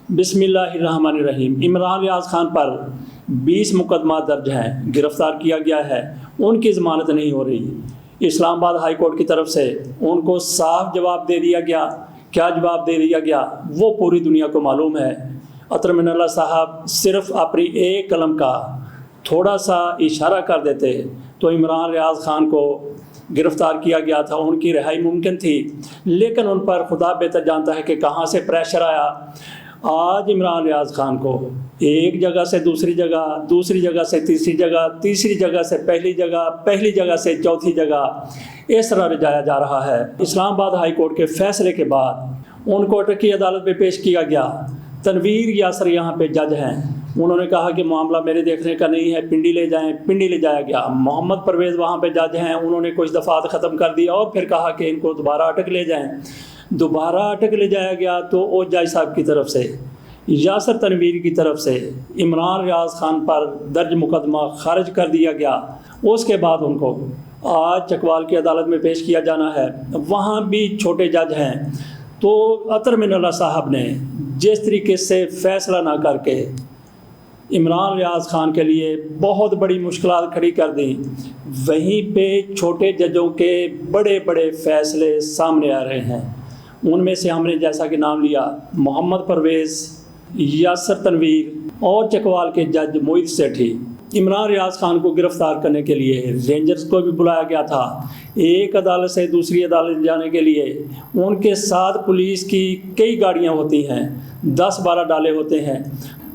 बिस्मिल्लाहिर्रहमानिर्रहीम। इमरान रियाज खान पर 20 मुकदमा दर्ज हैं, गिरफ़्तार किया गया है, उनकी ज़मानत नहीं हो रही। इस्लामाबाद हाई कोर्ट की तरफ से उनको साफ जवाब दे दिया गया। क्या जवाब दे दिया गया वो पूरी दुनिया को मालूम है। अतर मिनल्लाह साहब सिर्फ़ अपनी एक कलम का थोड़ा सा इशारा कर देते तो इमरान रियाज खान को गिरफ़्तार किया गया था, उनकी रिहाई मुमकिन थी, लेकिन उन पर खुदा बेहतर जानता है कि कहाँ से प्रेशर आया। आज इमरान रियाज खान को एक जगह से दूसरी जगह, दूसरी जगह से तीसरी जगह, तीसरी जगह से पहली जगह, पहली जगह से चौथी जगह, इस तरह ले जाया जा रहा है। इस्लामाबाद हाई कोर्ट के फैसले के बाद उनको अटकी अदालत में पेश किया गया। तनवीर यासर यहाँ पे जज हैं। उन्होंने कहा कि मामला मेरे देखने का नहीं है, पिंडी ले जाएं, पिंडी ले जाया गया। मोहम्मद परवेज़ वहाँ पे जज हैं, उन्होंने कुछ दफ़ात ख़त्म कर दिया और फिर कहा कि इनको दोबारा अटक ले जाएं। दोबारा अटक ले जाया गया तो ओ जज साहब की तरफ से, यासर तनवीर की तरफ से इमरान रियाज खान पर दर्ज मुकदमा खारिज कर दिया गया। उसके बाद उनको आज चकवाल की अदालत में पेश किया जाना है। वहाँ भी छोटे जज हैं। तो अतर मिनल्लाह साहब ने जिस तरीके से फ़ैसला ना करके इमरान रियाज खान के लिए बहुत बड़ी मुश्किलात खड़ी कर दी, वहीं पे छोटे जजों के बड़े बड़े फ़ैसले सामने आ रहे हैं। उनमें से हमने जैसा कि नाम लिया मोहम्मद परवेज़, यासर तनवीर और चकवाल के जज मोहित सेठी। इमरान रियाज खान को गिरफ़्तार करने के लिए रेंजर्स को भी बुलाया गया था। एक अदालत से दूसरी अदालत जाने के लिए उनके साथ पुलिस की कई गाड़ियां होती हैं, 10-12 डाले होते हैं।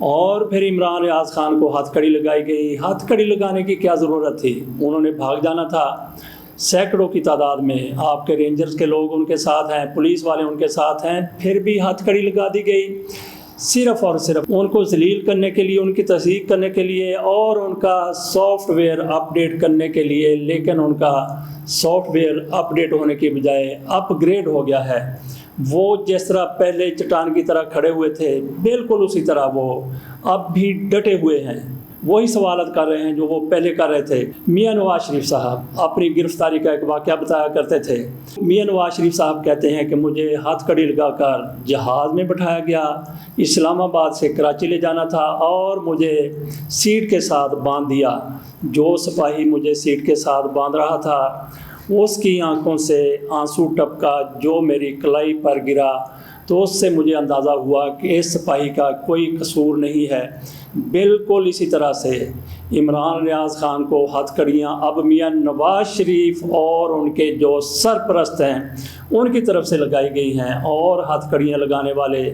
और फिर इमरान रियाज खान को हथकड़ी लगाई गई। हथकड़ी लगाने की क्या ज़रूरत थी, उन्होंने भाग जाना था। सैकड़ों की तादाद में आपके रेंजर्स के लोग उनके साथ हैं, पुलिस वाले उनके साथ हैं, फिर भी हथकड़ी लगा दी गई सिर्फ़ और सिर्फ उनको ज़लील करने के लिए, उनकी तस्दीक करने के लिए और उनका सॉफ्टवेयर अपडेट करने के लिए। लेकिन उनका सॉफ्टवेयर अपडेट होने की बजाय अपग्रेड हो गया है। वो जिस तरह पहले चट्टान की तरह खड़े हुए थे, बिल्कुल उसी तरह वो अब भी डटे हुए हैं। वही सवालत कर रहे हैं जो वो पहले कर रहे थे। मियां नवाज शरीफ साहब अपनी गिरफ़्तारी का एक वाक़या बताया करते थे। मियां नवाज शरीफ साहब कहते हैं कि मुझे हथकड़ी लगाकर जहाज़ में बिठाया गया, इस्लामाबाद से कराची ले जाना था और मुझे सीट के साथ बांध दिया। जो सिपाही मुझे सीट के साथ बांध रहा था उसकी आंखों से आंसू टपका जो मेरी कलाई पर गिरा, तो उससे मुझे अंदाज़ा हुआ कि इस सिपाही का कोई कसूर नहीं है। बिल्कुल इसी तरह से इमरान रियाज खान को हथकड़ियाँ अब मियां नवाज शरीफ और उनके जो सरपरस्त हैं उनकी तरफ से लगाई गई हैं। और हथकड़ियाँ लगाने वाले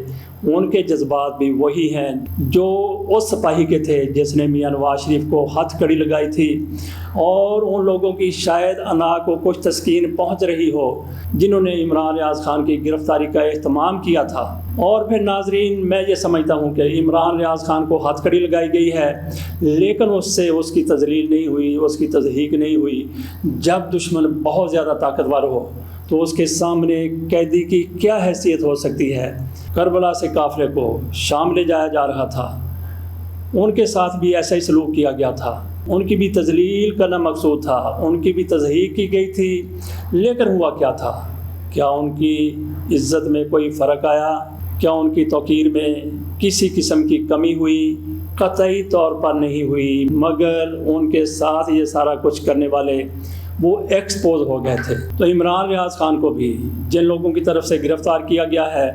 उनके जज्बात भी वही हैं जो उस सिपाही के थे जिसने मियां नवाज शरीफ को हथकड़ी लगाई थी। और उन लोगों की शायद अना को कुछ तस्कीन पहुंच रही हो जिन्होंने इमरान रियाज खान की गिरफ़्तारी का एहतमाम किया था। और फिर नाजरीन, मैं ये समझता हूँ कि इमरान रियाज खान को हथकड़ी लगाई गई है, लेकिन उससे उसकी तज़लील नहीं हुई, उसकी तज़हीक नहीं हुई। जब दुश्मन बहुत ज़्यादा ताकतवर हो तो उसके सामने कैदी की क्या हैसियत हो सकती है। करबला से काफ़िले को शाम ले जाया जा रहा था, उनके साथ भी ऐसा ही सलूक किया गया था। उनकी भी तज़लील करना मकसूद था, उनकी भी तज़हीक की गई थी, लेकिन हुआ क्या था? क्या उनकी इज़्ज़त में कोई फ़र्क आया? क्या उनकी तौक़ीर में किसी किस्म की कमी हुई? कतई तौर पर नहीं हुई, मगर उनके साथ ये सारा कुछ करने वाले वो एक्सपोज हो गए थे। तो इमरान रियाज खान को भी जिन लोगों की तरफ से गिरफ़्तार किया गया है,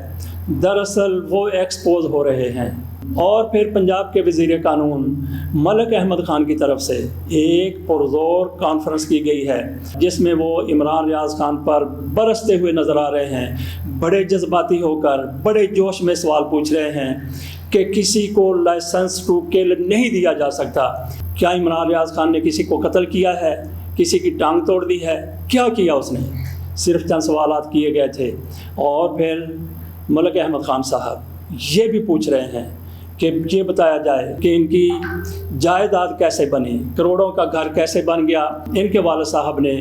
दरअसल वो एक्सपोज हो रहे हैं। और फिर पंजाब के वज़ीर कानून मलिक अहमद खान की तरफ से एक पुरज़ोर कॉन्फ्रेंस की गई है जिसमें वो इमरान रियाज खान पर बरसते हुए नज़र आ रहे हैं। बड़े जज्बाती होकर बड़े जोश में सवाल पूछ रहे हैं कि किसी को लाइसेंस टू किल नहीं दिया जा सकता। क्या इमरान रियाज खान ने किसी को कत्ल किया है? किसी की टांग तोड़ दी है? क्या किया उसने? सिर्फ चंद सवालात किए गए थे। और फिर मलिक अहमद खान साहब ये भी पूछ रहे हैं कि ये बताया जाए कि इनकी जायदाद कैसे बनी, करोड़ों का घर कैसे बन गया, इनके वालिद साहब ने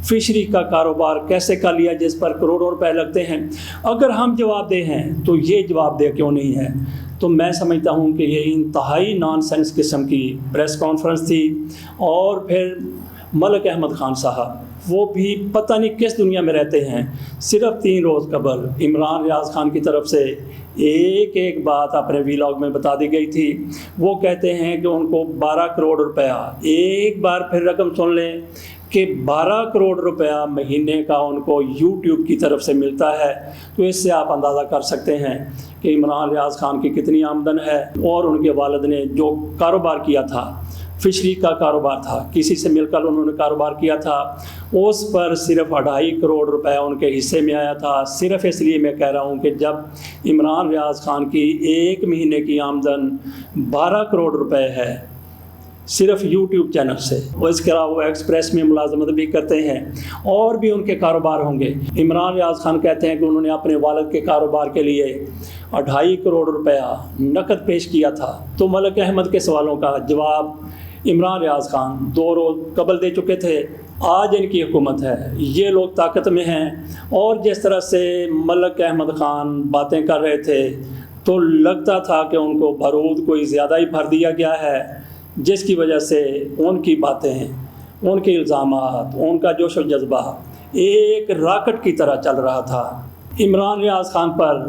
फ़िशरी का कारोबार कैसे कर लिया जिस पर करोड़ों रुपए लगते हैं। अगर हम जवाबदेह हैं तो ये जवाबदेह क्यों नहीं है? तो मैं समझता हूँ कि ये इंतहाई नॉनसेंस किस्म की प्रेस कॉन्फ्रेंस थी। और फिर मलिक अहमद खान साहब وہ بھی پتہ نہیں کس دنیا میں رہتے ہیں۔ صرف 3 روز قبل عمران ریاض خان کی طرف سے ایک بات اپنے ویلاگ میں بتا دی گئی تھی۔ وہ کہتے ہیں کہ ان کو 12 کروڑ روپیہ، ایک بار پھر رقم سن لیں کہ 12 کروڑ روپیہ مہینے کا ان کو یوٹیوب کی طرف سے ملتا ہے۔ تو اس سے آپ اندازہ کر سکتے ہیں کہ عمران ریاض خان کی کتنی آمدن ہے، اور ان کے والد نے جو کاروبار کیا تھا، فشری کا کاروبار تھا، کسی سے مل کر انہوں نے کاروبار کیا تھا، اس پر صرف 2.5 کروڑ روپے ان کے حصے میں آیا تھا۔ صرف اس لیے میں کہہ رہا ہوں کہ جب عمران ریاض خان کی ایک مہینے کی آمدن 12 کروڑ روپے ہے صرف یوٹیوب چینل سے، اور اس کے علاوہ وہ ایکسپریس میں ملازمت بھی کرتے ہیں، اور بھی ان کے کاروبار ہوں گے۔ عمران ریاض خان کہتے ہیں کہ انہوں نے اپنے والد کے کاروبار کے لیے 2.5 کروڑ روپیہ نقد پیش کیا تھا۔ تو ملک احمد کے سوالوں کا جواب عمران ریاض خان 2 روز قبل دے چکے تھے۔ آج ان کی حکومت ہے، یہ لوگ طاقت میں ہیں، اور جس طرح سے ملک احمد خان باتیں کر رہے تھے تو لگتا تھا کہ ان کو بارود کوئی زیادہ ہی بھر دیا گیا ہے، جس کی وجہ سے ان کی باتیں، ان کے الزامات، ان کا جوش و جذبہ ایک راکٹ کی طرح چل رہا تھا۔ عمران ریاض خان پر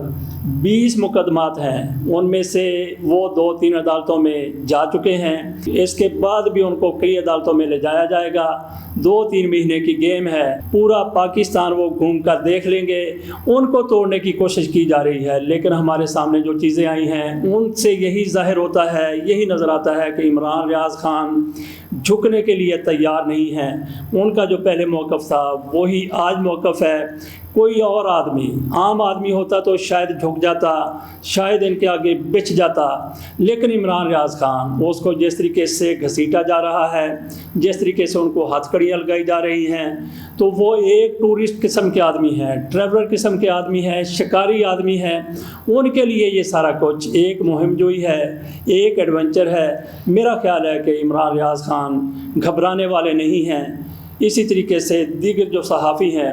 20 مقدمات ہیں، ان میں سے وہ 2-3 عدالتوں میں جا چکے ہیں، اس کے بعد بھی ان کو کئی عدالتوں میں لے جایا جائے گا۔ 2-3 مہینے کی گیم ہے، پورا پاکستان وہ گھوم کر دیکھ لیں گے۔ ان کو توڑنے کی کوشش کی جا رہی ہے، لیکن ہمارے سامنے جو چیزیں آئی ہیں ان سے یہی ظاہر ہوتا ہے، یہی نظر آتا ہے کہ عمران ریاض خان جھکنے کے لیے تیار نہیں ہیں۔ ان کا جو پہلے موقف تھا وہی آج موقف ہے۔ کوئی اور آدمی، عام آدمی ہوتا تو شاید جھک جاتا، شاید ان کے آگے بچ جاتا، لیکن عمران ریاض خان اس کو جس طریقے سے گھسیٹا جا رہا ہے، جس طریقے سے ان کو ہتھ کڑیاں لگائی جا رہی ہیں، تو وہ ایک ٹورسٹ قسم کے آدمی ہیں، ٹریولر قسم کے آدمی ہیں، شکاری آدمی ہیں۔ ان کے لیے یہ سارا کچھ ایک مہم جوئی ہے، ایک ایڈونچر ہے۔ میرا خیال ہے کہ عمران ریاض خان گھبرانے والے نہیں ہیں۔ اسی طریقے سے دیگر جو صحافی ہیں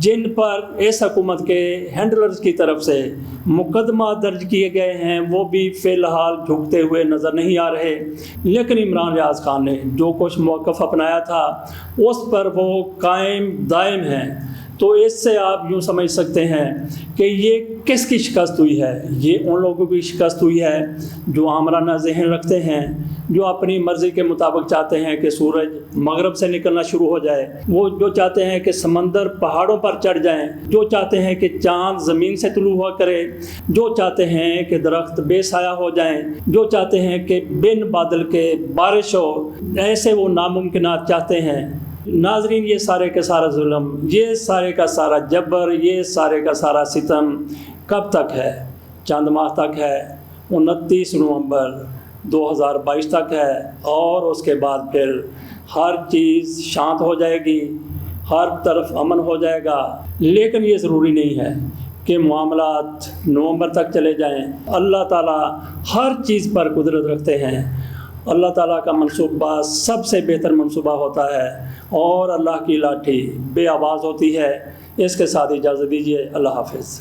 جن پر اس حکومت کے ہینڈلرز کی طرف سے مقدمہ درج کیے گئے ہیں، وہ بھی فی الحال جھکتے ہوئے نظر نہیں آ رہے، لیکن عمران ریاض خان نے جو کچھ موقف اپنایا تھا اس پر وہ قائم دائم ہیں۔ تو اس سے آپ یوں سمجھ سکتے ہیں کہ یہ کس کی شکست ہوئی ہے؟ یہ ان لوگوں کی شکست ہوئی ہے جو آمرانہ ذہن رکھتے ہیں، جو اپنی مرضی کے مطابق چاہتے ہیں کہ سورج مغرب سے نکلنا شروع ہو جائے، وہ جو چاہتے ہیں کہ سمندر پہاڑوں پر چڑھ جائیں، جو چاہتے ہیں کہ چاند زمین سے طلوع ہوا کرے، جو چاہتے ہیں کہ درخت بے سایہ ہو جائیں، جو چاہتے ہیں کہ بن بادل کے بارش ہو، ایسے وہ ناممکنات چاہتے ہیں۔ ناظرین، یہ سارے کا سارا ظلم، یہ سارے کا سارا جبر، یہ سارے کا سارا ستم کب تک ہے؟ چند ماہ تک ہے، 29 نومبر 2022 تک ہے، اور اس کے بعد پھر ہر چیز شانت ہو جائے گی، ہر طرف امن ہو جائے گا۔ لیکن یہ ضروری نہیں ہے کہ معاملات نومبر تک چلے جائیں۔ اللہ تعالیٰ ہر چیز پر قدرت رکھتے ہیں۔ اللہ تعالیٰ کا منصوبہ سب سے بہتر منصوبہ ہوتا ہے، اور اللہ کی لاٹھی بے آواز ہوتی ہے۔ اس کے ساتھ اجازت دیجیے، اللہ حافظ۔